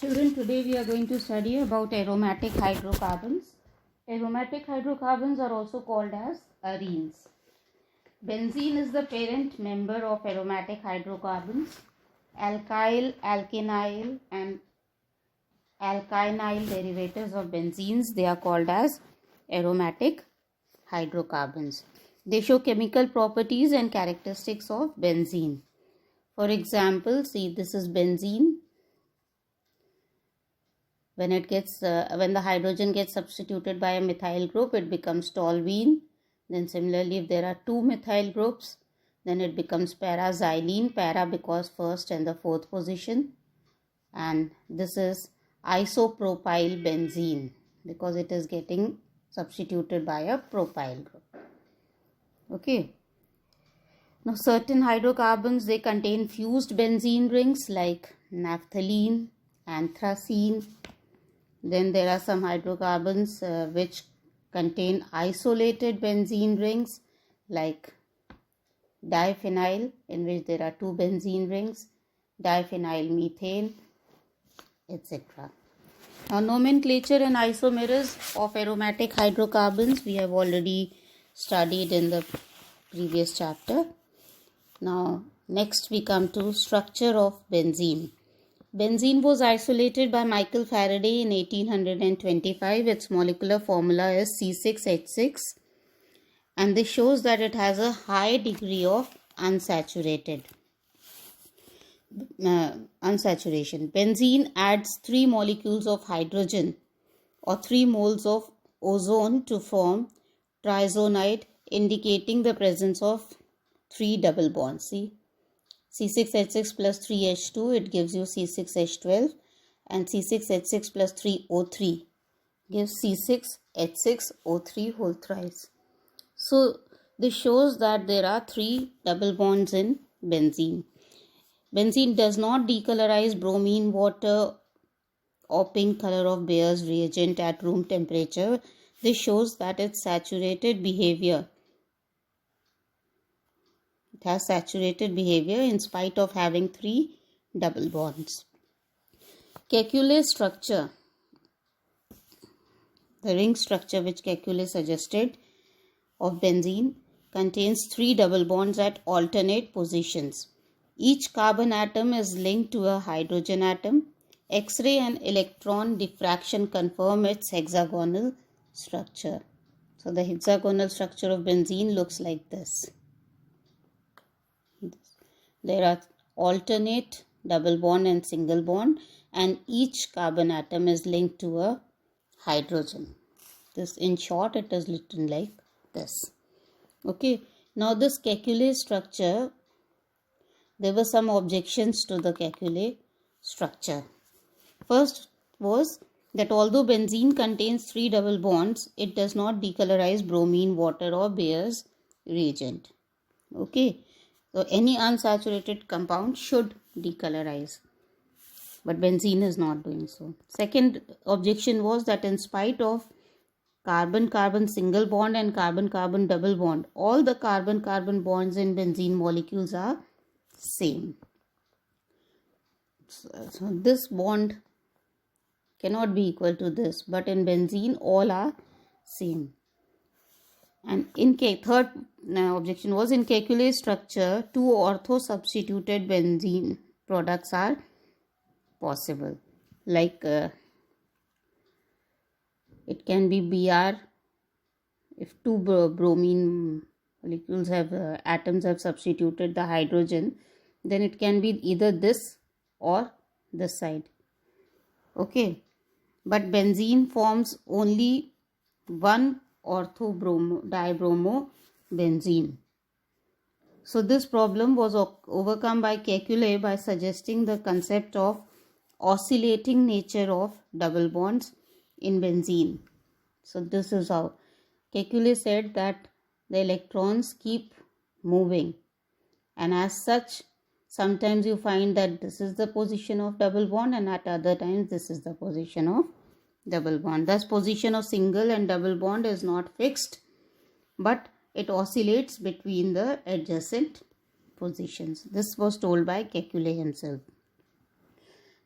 Children, today we are going to study about aromatic hydrocarbons. Aromatic hydrocarbons are also called as arenes. Benzene is the parent member of aromatic hydrocarbons. Alkyl, alkenyl and alkynyl derivatives of benzenes, they are called as aromatic hydrocarbons. They show chemical properties and characteristics of benzene. For example, see, this is benzene. When the hydrogen gets substituted by a methyl group, it becomes toluene. Then similarly, if there are two methyl groups, then it becomes para-xylene. Para because first and the fourth position. And this is isopropyl benzene because it is getting substituted by a propyl group. Okay. Now certain hydrocarbons, they contain fused benzene rings like naphthalene, anthracene. Then there are some hydrocarbons which contain isolated benzene rings like diphenyl, in which there are two benzene rings, diphenyl methane, etc. Now nomenclature and isomers of aromatic hydrocarbons we have already studied in the previous chapter. Now next we come to structure of benzene. Benzene was isolated by Michael Faraday in 1825. Its molecular formula is C6H6, and this shows that it has a high degree of unsaturation. Benzene adds 3 molecules of hydrogen or 3 moles of ozone to form triazonide, indicating the presence of 3 double bonds. See? C6H6 plus 3H2, it gives you C6H12, and C6H6 plus 3O3 gives C6H6O3 whole thrice. So this shows that there are 3 double bonds in benzene. Benzene does not decolorize bromine water or pink color of Bayer's reagent at room temperature. This shows that its saturated behavior. It has saturated behavior in spite of having 3 double bonds. Kekulé structure. The ring structure which Kekulé suggested of benzene contains 3 double bonds at alternate positions. Each carbon atom is linked to a hydrogen atom. X-ray and electron diffraction confirm its hexagonal structure. So the hexagonal structure of benzene looks like this. There are alternate double bond and single bond, and each carbon atom is linked to a hydrogen. This, in short, it is written like this. Okay. Now this Kekulé structure, there were some objections to the Kekulé structure. First was that although benzene contains 3 double bonds, it does not decolorize bromine water or Bayer's reagent. Okay. So any unsaturated compound should decolorize, but benzene is not doing so. Second objection was that in spite of carbon-carbon single bond and carbon-carbon double bond, all the carbon-carbon bonds in benzene molecules are same. So this bond cannot be equal to this, but in benzene all are same. And in third objection was in Kekulé structure, 2 ortho-substituted benzene products are possible. Like it can be Br. If 2 bromine molecules have atoms have substituted the hydrogen, then it can be either this or this side. Okay, but benzene forms only one ortho-dibromobenzene. So this problem was overcome by Kekulé by suggesting the concept of oscillating nature of double bonds in benzene. So this is how Kekulé said that the electrons keep moving, and as such sometimes you find that this is the position of double bond and at other times this is the position of double bond. Thus position of single and double bond is not fixed, but it oscillates between the adjacent positions. This was told by Kekulé himself.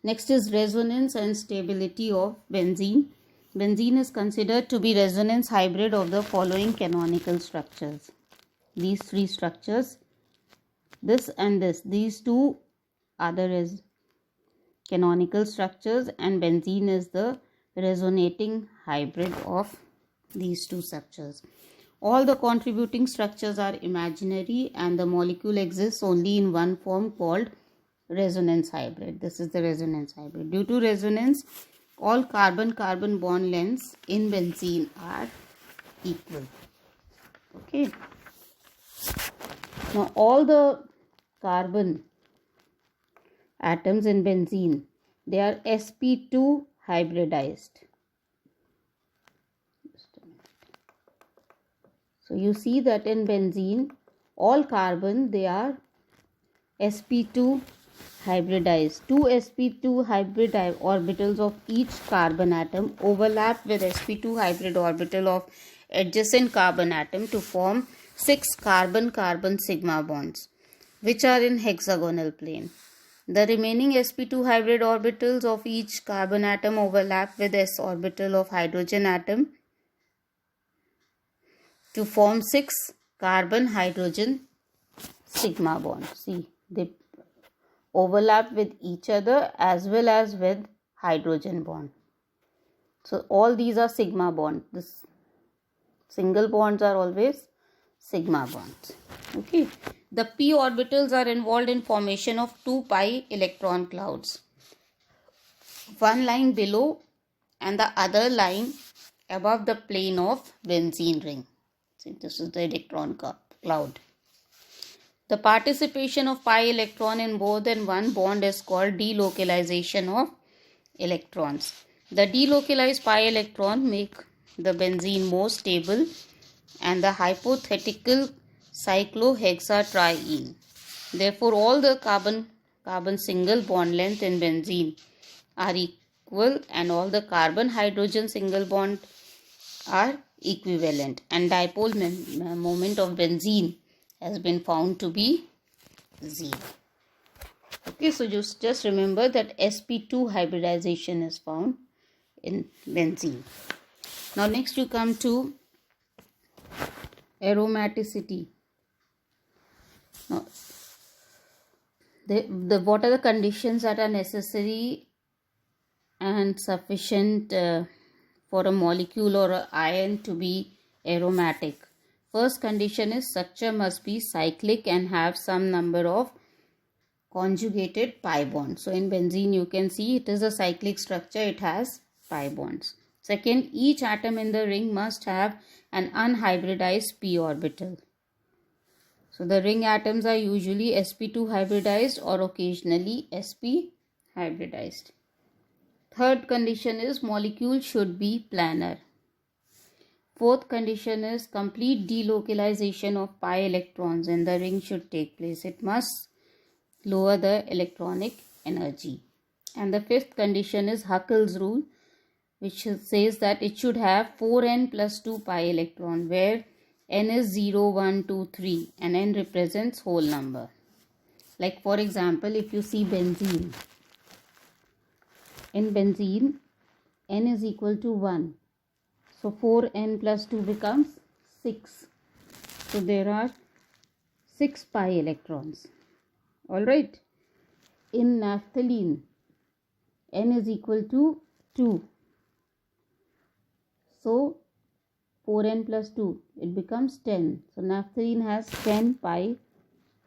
Next is resonance and stability of benzene. Benzene is considered to be resonance hybrid of the following canonical structures. These three structures, this and this, these two are the canonical structures, and benzene is the resonating hybrid of these two structures. All the contributing structures are imaginary and the molecule exists only in one form called resonance hybrid. This is the resonance hybrid. Due to resonance, all carbon-carbon bond lengths in benzene are equal. Okay. Now all the carbon atoms in benzene, they are sp2 hybridized. So you see that in benzene, all carbon, they are sp2 hybridized. Two sp2 hybrid orbitals of each carbon atom overlap with sp2 hybrid orbital of adjacent carbon atom to form 6 carbon-carbon sigma bonds, which are in hexagonal plane. The remaining sp2 hybrid orbitals of each carbon atom overlap with s orbital of hydrogen atom to form 6 carbon-hydrogen sigma bonds. See, they overlap with each other as well as with hydrogen bond. So all these are sigma bonds. This single bonds are always sigma bonds. Okay. The p orbitals are involved in formation of 2 pi electron clouds. One lying below and the other lying above the plane of benzene ring. See, this is the electron cloud. The participation of pi electron in more than one bond is called delocalization of electrons. The delocalized pi electron make the benzene more stable and the hypothetical cyclohexatriene. Therefore, all the carbon single bond length in benzene are equal and all the carbon hydrogen single bond are equivalent, and dipole moment of benzene has been found to be 0. Okay, so just remember that sp2 hybridization is found in benzene. Now next you come to aromaticity. Now, what are the conditions that are necessary and sufficient for a molecule or an ion to be aromatic? First condition is structure must be cyclic and have some number of conjugated pi bonds. So in benzene you can see it is a cyclic structure, it has pi bonds. Second, each atom in the ring must have an unhybridized p orbital. So the ring atoms are usually sp2 hybridized or occasionally sp hybridized. Third condition is molecule should be planar. Fourth condition is complete delocalization of pi electrons in the ring should take place. It must lower the electronic energy. And the fifth condition is Huckel's rule, which says that it should have 4n plus 2 pi electron, where n is 0, 1, 2, 3 and n represents whole number. Like for example, if you see benzene, in benzene n is equal to 1. So 4n plus 2 becomes 6. So there are 6 pi electrons. Alright. In naphthalene, n is equal to 2. So 4n plus 2, it becomes 10. So naphthalene has 10 pi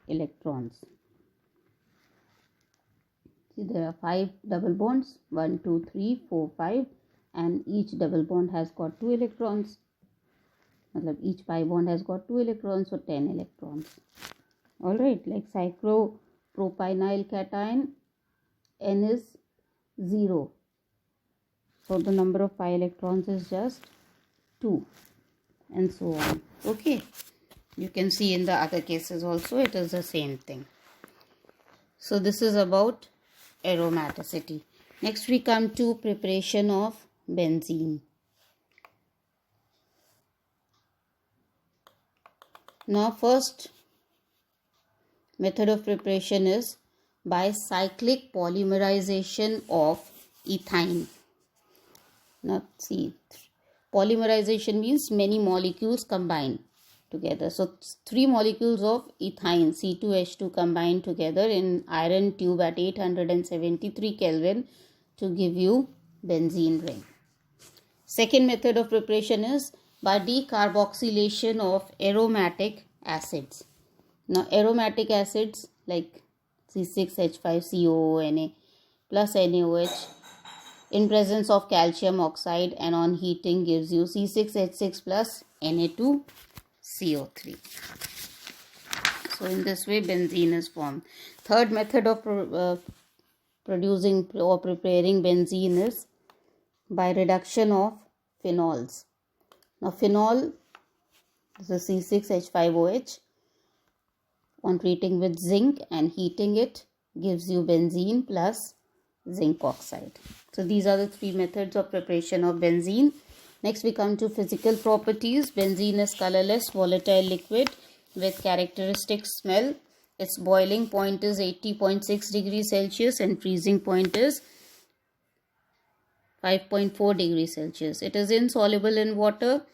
electrons. See, there are 5 double bonds, 1, 2, 3, 4, 5, and each double bond has got 2 electrons. Each pi bond has got 2 electrons, so 10 electrons. Alright, like cyclopropynyl cation, n is 0. So the number of pi electrons is just 2, and so on. Okay, you can see in the other cases also it is the same thing. So this is about aromaticity. Next we come to preparation of benzene. Now first method of preparation is by cyclic polymerization of ethyne. Now see, polymerization means many molecules combine together. So 3 molecules of ethyne C2H2 combine together in iron tube at 873 Kelvin to give you benzene ring. Second method of preparation is by decarboxylation of aromatic acids. Now aromatic acids like C6H5COONA plus NaOH in presence of calcium oxide and on heating gives you C6H6 plus Na2CO3. So in this way benzene is formed. Third method of producing or preparing benzene is by reduction of phenols. Now phenol is a C6H5OH. On treating with zinc and heating it gives you benzene plus zinc oxide. So these are the 3 methods of preparation of benzene. Next we come to physical properties. Benzene is colorless, volatile liquid with characteristic smell. Its boiling point is 80.6 degrees Celsius and freezing point is 5.4 degrees Celsius. It is insoluble in water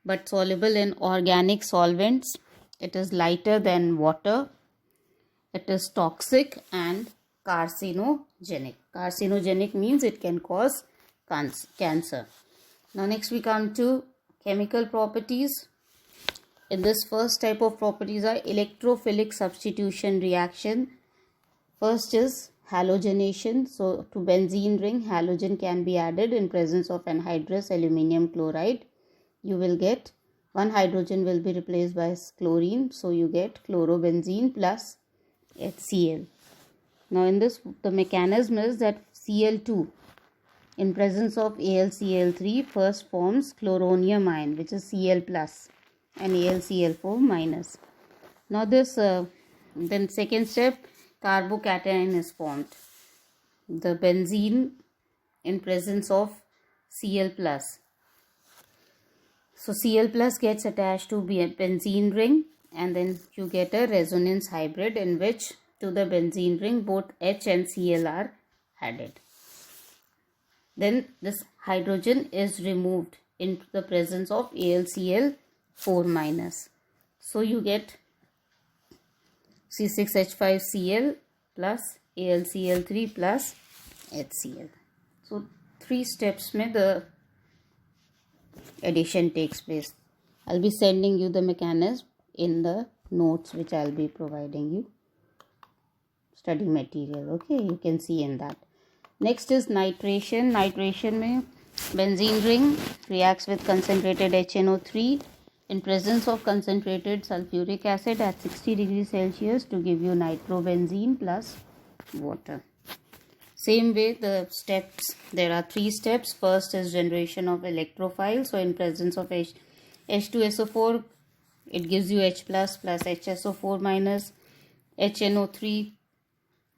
but soluble in organic solvents. It is lighter than water. It is toxic and carcinogenic. Carcinogenic means it can cause cancer. Now next we come to chemical properties. In this first type of properties are electrophilic substitution reaction. First is halogenation. So to benzene ring, halogen can be added in presence of anhydrous aluminum chloride. You will get one hydrogen will be replaced by chlorine. So you get chlorobenzene plus HCl. Now in this the mechanism is that Cl2 in presence of AlCl3 first forms chloronium ion which is Cl plus and AlCl4 minus. Now this then second step carbocation is formed. The benzene in presence of Cl plus. So Cl plus gets attached to benzene ring and then you get a resonance hybrid in which to the benzene ring both H and Cl are added. Then this hydrogen is removed in the presence of AlCl4 minus. So you get C6H5Cl plus AlCl3 plus HCl. So 3 steps में the addition takes place. I'll be sending you the mechanism in the notes which I'll be providing you. Study material. Okay, you can see in that. Next is nitration. Nitration में benzene ring reacts with concentrated HNO3 in presence of concentrated sulfuric acid at 60 degrees Celsius to give you nitrobenzene plus water. Same way the steps, there are 3 steps. First is generation of electrophile. So in presence of H2SO4 it gives you H plus plus HSO4 minus. HNO3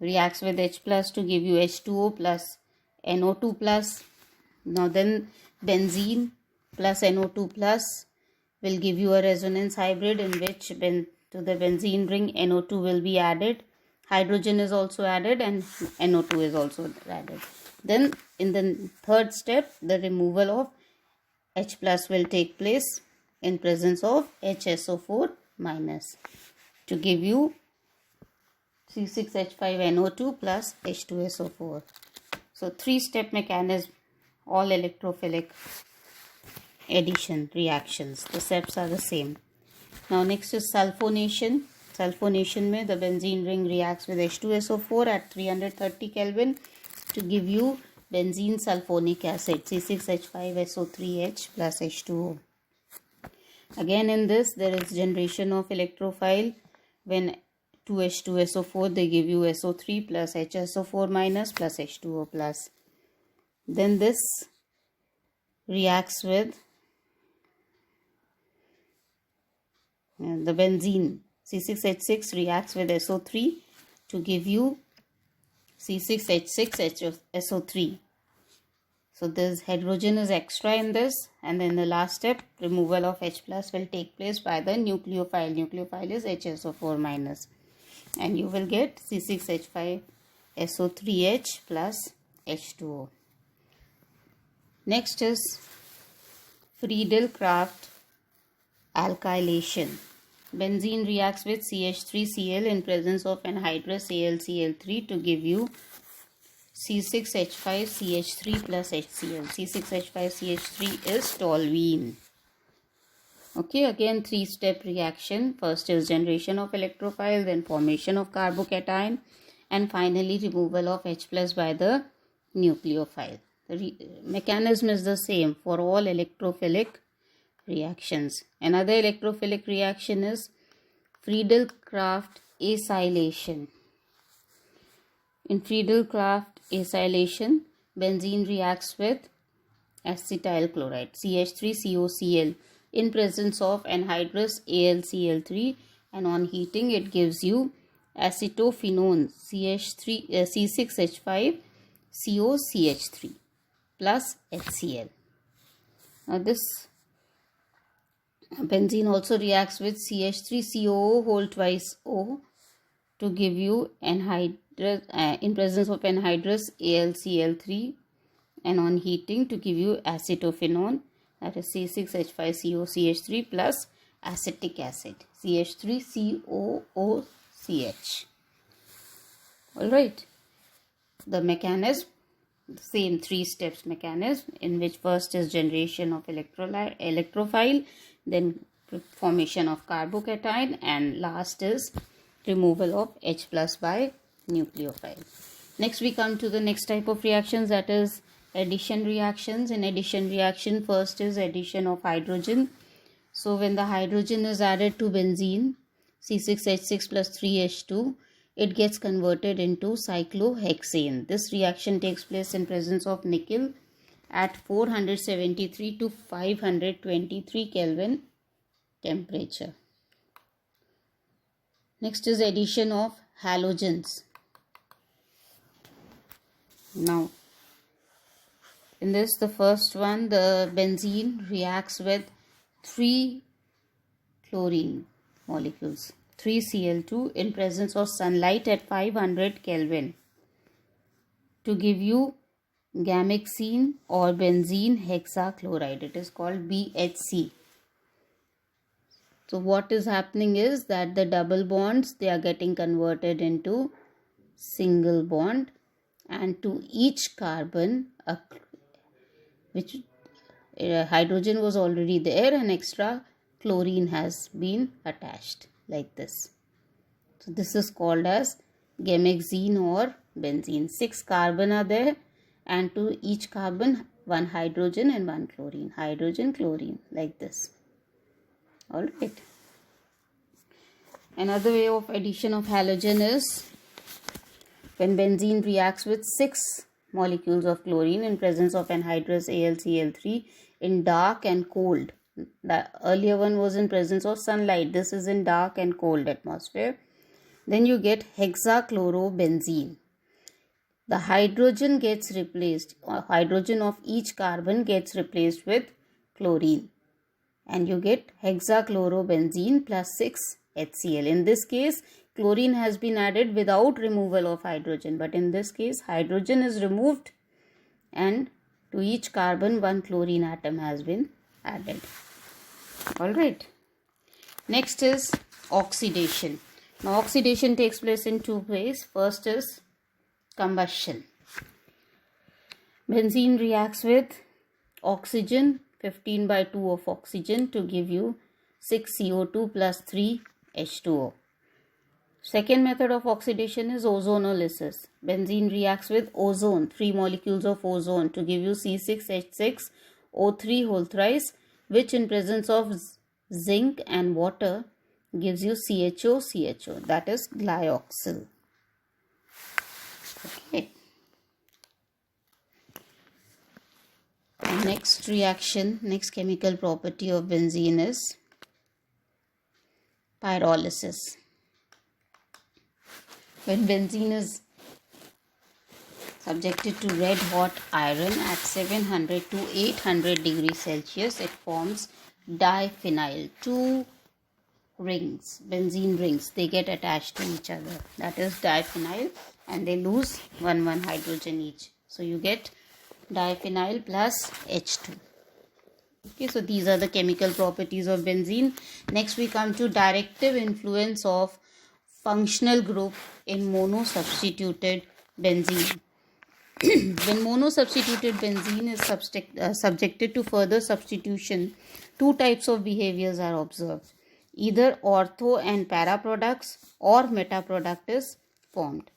reacts with H plus to give you H2O plus NO2 plus. Now then benzene plus NO2 plus will give you a resonance hybrid in which to the benzene ring NO2 will be added. Hydrogen is also added and NO2 is also added. Then in the third step the removal of H plus will take place in presence of HSO4 minus to give you C6H5NO2 plus H2SO4. So 3-step mechanism, all electrophilic addition reactions. The steps are the same. Now next is sulfonation. Sulfonation में the benzene ring reacts with H2SO4 at 330 Kelvin to give you benzene sulfonic acid C6H5SO3H plus H2O. Again in this there is generation of electrophile. When 2H2SO4 they give you SO3 plus HSO4 minus plus H2O plus. Then this reacts with the benzene C6H6 reacts with SO3 to give you C6H6SO3. So this hydrogen is extra in this, and then the last step, removal of H plus will take place by the nucleophile. Nucleophile is HSO4 minus. and you will get C6H5SO3H plus H2O. Next is Friedel-Crafts alkylation. Benzene reacts with CH3Cl in presence of anhydrous AlCl3 to give you C6H5CH3 plus HCl. C6H5CH3 is toluene. Okay, again 3-step reaction. First is generation of electrophile, then formation of carbocation, and finally removal of H plus by the nucleophile. The mechanism is the same for all electrophilic reactions. Another electrophilic reaction is Friedel-Crafts acylation. In Friedel-Crafts acylation, benzene reacts with acetyl chloride CH3COCl in presence of anhydrous AlCl3, and on heating it gives you acetophenone C6H5COCH3 plus HCl. Now this benzene also reacts with CH3COO whole twice O to give you anhydrous in presence of anhydrous AlCl3, and on heating to give you acetophenone, that is C6H5COCH3 plus acetic acid CH3COOCH. Alright, the mechanism, the same 3 steps mechanism, in which first is generation of electrophile, then formation of carbocation, and last is removal of H plus by nucleophile. Next we come to the next type of reactions, that is addition reactions. In addition reaction, first is addition of hydrogen. So when the hydrogen is added to benzene C6H6 plus 3H2, it gets converted into cyclohexane. This reaction takes place in presence of nickel at 473 to 523 Kelvin temperature. Next is addition of halogens. Now in this, the first one, the benzene reacts with 3 chlorine molecules, 3Cl2 in presence of sunlight at 500 Kelvin to give you gamexene or benzene hexachloride. It is called BHC. So what is happening is that the double bonds, they are getting converted into single bond, and to each carbon which hydrogen was already there, and extra chlorine has been attached like this. So this is called as gamexene or benzene. 6 carbon are there, and to each carbon 1 hydrogen and 1 chlorine. Hydrogen, chlorine, like this. Alright. Another way of addition of halogen is when benzene reacts with 6 molecules of chlorine in presence of anhydrous AlCl3 in dark and cold. The earlier one was in presence of sunlight. This is in dark and cold atmosphere. Then you get hexachlorobenzene. The hydrogen gets replaced, or hydrogen of each carbon gets replaced with chlorine, and you get hexachlorobenzene plus 6 HCl. In this case, chlorine has been added without removal of hydrogen, but in this case hydrogen is removed and to each carbon 1 chlorine atom has been added. Alright. Next is oxidation. Now oxidation takes place in 2 ways. First is combustion. Benzene reacts with oxygen, 15 by 2 of oxygen, to give you 6 CO2 plus 3 H2O. Second method of oxidation is ozonolysis. Benzene reacts with ozone, 3 molecules of ozone, to give you C6H6O3 whole thrice, which in presence of zinc and water gives you CHO, that is glyoxal. Okay. Next reaction, next chemical property of benzene is pyrolysis. When benzene is subjected to red hot iron at 700 to 800 degrees Celsius, it forms diphenyl, 2 rings, benzene rings, they get attached to each other. That is diphenyl, and they lose 1 hydrogen each. So you get diphenyl plus H2. Okay, so these are the chemical properties of benzene. Next we come to directive influence of functional group in monosubstituted benzene. When monosubstituted benzene is subjected to further substitution, two types of behaviors are observed. Either ortho and para products or meta product is formed.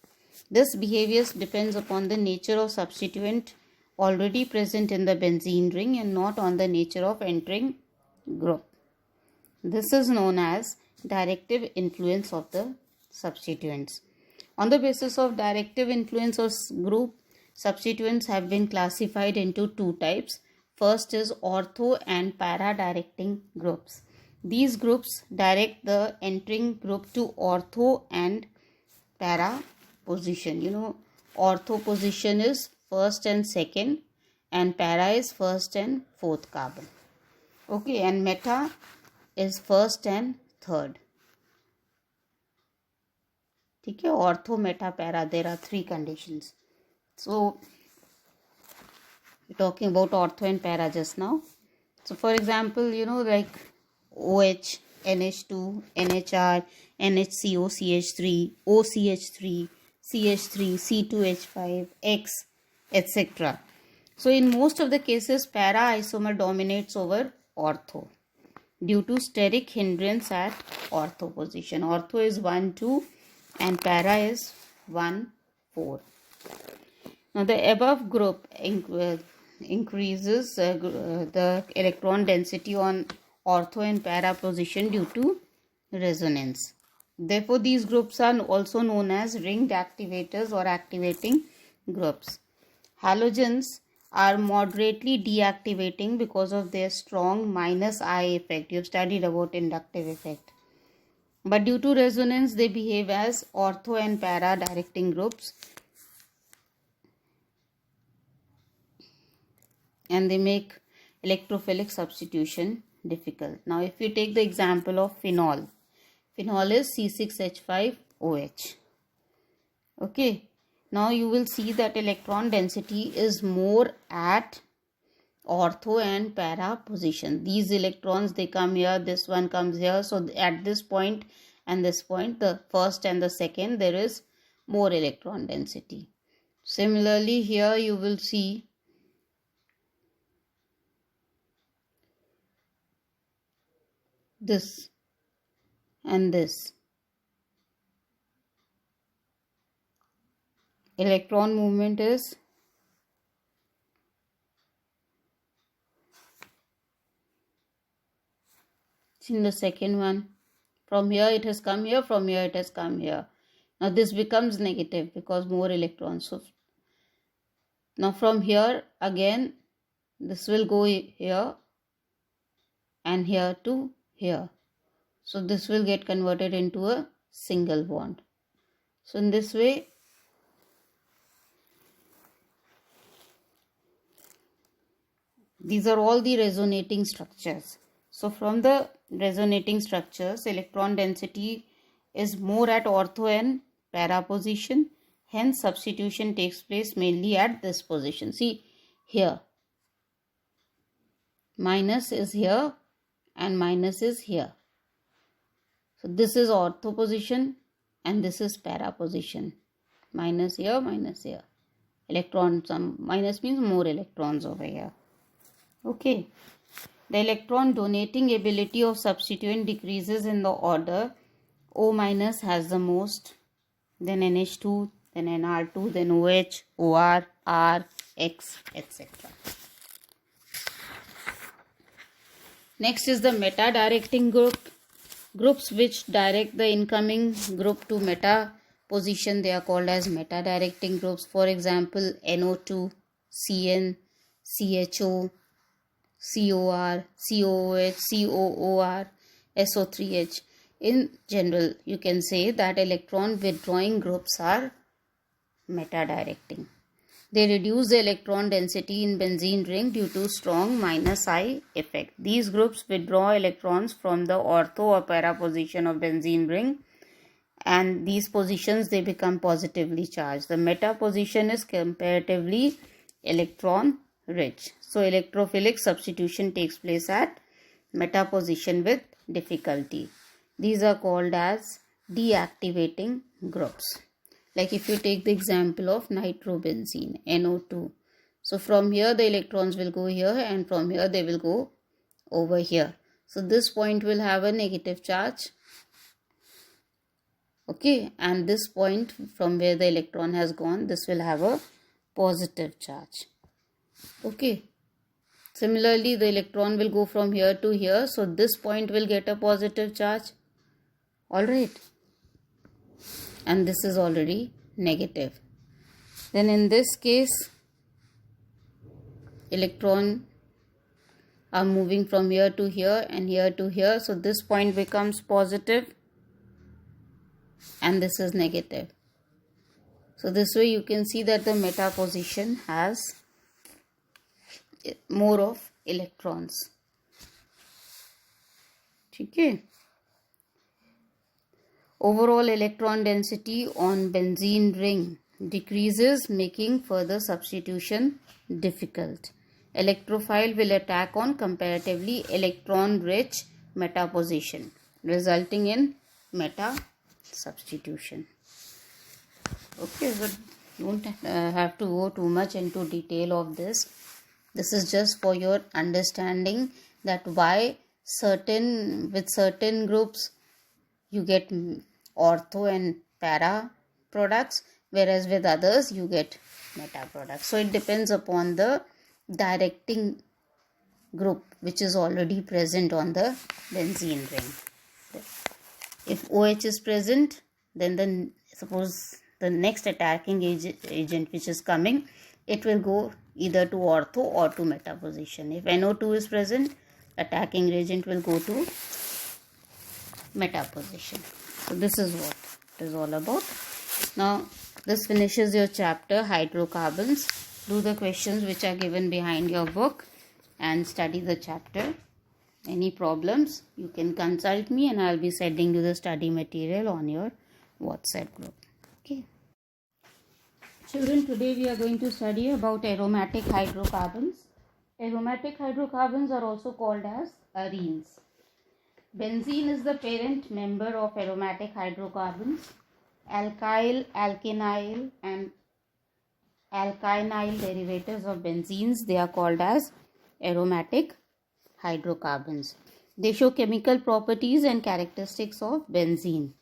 This behavior depends upon the nature of substituent already present in the benzene ring and not on the nature of entering group. This is known as directive influence of the substituents. On the basis of directive influence of group, substituents have been classified into two types. First is ortho and para directing groups. These groups direct the entering group to ortho and para position. Ortho position is first and second, and para is first and fourth carbon. Okay, and meta is first and third. Okay, ortho, meta, para, there are three conditions. So we're talking about ortho and para just now. So for example, like OH, NH2, NHR, NHCO, CH3, OCH3, CH3, C2H5, X, etc. So in most of the cases, para isomer dominates over ortho due to steric hindrance at ortho position. Ortho is 1, 2 and para is 1, 4. Now the above group increases the electron density on ortho and para position due to resonance. Therefore, these groups are also known as ring activators or activating groups. Halogens are moderately deactivating because of their strong -I effect. You have studied about inductive effect. But due to resonance, they behave as ortho and para directing groups, and they make electrophilic substitution difficult. Now, if you take the example of phenol, phenol is C6H5OH. Okay, now you will see that electron density is more at ortho and para position. These electrons, they come here, this one comes here. So at this point and this point, the first and the second, there is more electron density. Similarly, here you will see this and this. Electron movement is in the second one. From here it has come here, from here it has come here. Now this becomes negative because more electrons. So now from here again this will go here and here to here. So this will get converted into a single bond. So in this way, these are all the resonating structures. So from the resonating structures, electron density is more at ortho and para position. Hence substitution takes place mainly at this position. See here, minus is here and minus is here. So this is ortho position and this is para position. Minus here, minus here. Electron, some minus means more electrons over here. Okay. The electron donating ability of substituent decreases in the order. O minus has the most, then NH2, then NR2, then OH, OR, R, X, etc. Next is the meta directing group. Groups which direct the incoming group to meta position, they are called as meta directing groups. For example, NO2, CN, CHO, COR, COOH, COOR, SO3H. In general, you can say that electron withdrawing groups are meta directing. They reduce the electron density in benzene ring due to strong -I effect. These groups withdraw electrons from the ortho or para position of benzene ring, and these positions they become positively charged. The meta position is comparatively electron rich. So electrophilic substitution takes place at meta position with difficulty. These are called as deactivating groups. Like if you take the example of nitrobenzene, NO2. So from here the electrons will go here, and from here they will go over here. So this point will have a negative charge. Okay, and this point from where the electron has gone, this will have a positive charge. Okay. Similarly, the electron will go from here to here. So this point will get a positive charge. Alright. And this is already negative. Then in this case, electron are moving from here to here and here to here. So this point becomes positive and this is negative. So this way you can see that the meta position has more of electrons. Okay. Overall electron density on benzene ring decreases, making further substitution difficult. Electrophile will attack on comparatively electron-rich meta position, resulting in meta substitution. Okay, but you don't have to go too much into detail of this. This is just for your understanding that why with certain groups you get ortho and para products, whereas with others you get meta products. So it depends upon the directing group which is already present on the benzene ring. If OH is present, then suppose the next attacking agent which is coming, it will go either to ortho or to meta position. If NO2 is present, attacking reagent will go to meta position. So this is what it is all about. Now this finishes your chapter hydrocarbons. Do the questions which are given behind your book and study the chapter. Any problems, you can consult me and I'll be sending you the study material on your WhatsApp group. Okay. Children, today we are going to study about aromatic hydrocarbons. Aromatic hydrocarbons are also called as arenes. Benzene is the parent member of aromatic hydrocarbons. Alkyl, alkenyl and alkynyl derivatives of benzenes, they are called as aromatic hydrocarbons. They show chemical properties and characteristics of benzene.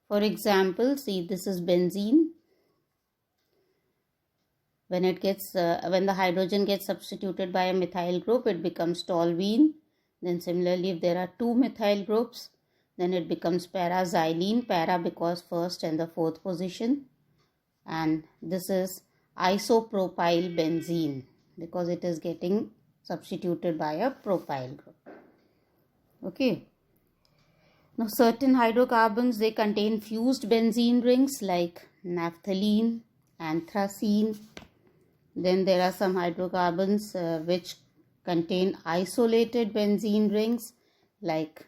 For example, see, this is benzene. When the hydrogen gets substituted by a methyl group, it becomes toluene. Then similarly, if there are two methyl groups, then it becomes para-xylene. Para because first and the fourth position. And this is isopropyl benzene because it is getting substituted by a propyl group. Okay. Now certain hydrocarbons, they contain fused benzene rings like naphthalene, anthracene. Then there are some hydrocarbons which contain isolated benzene rings like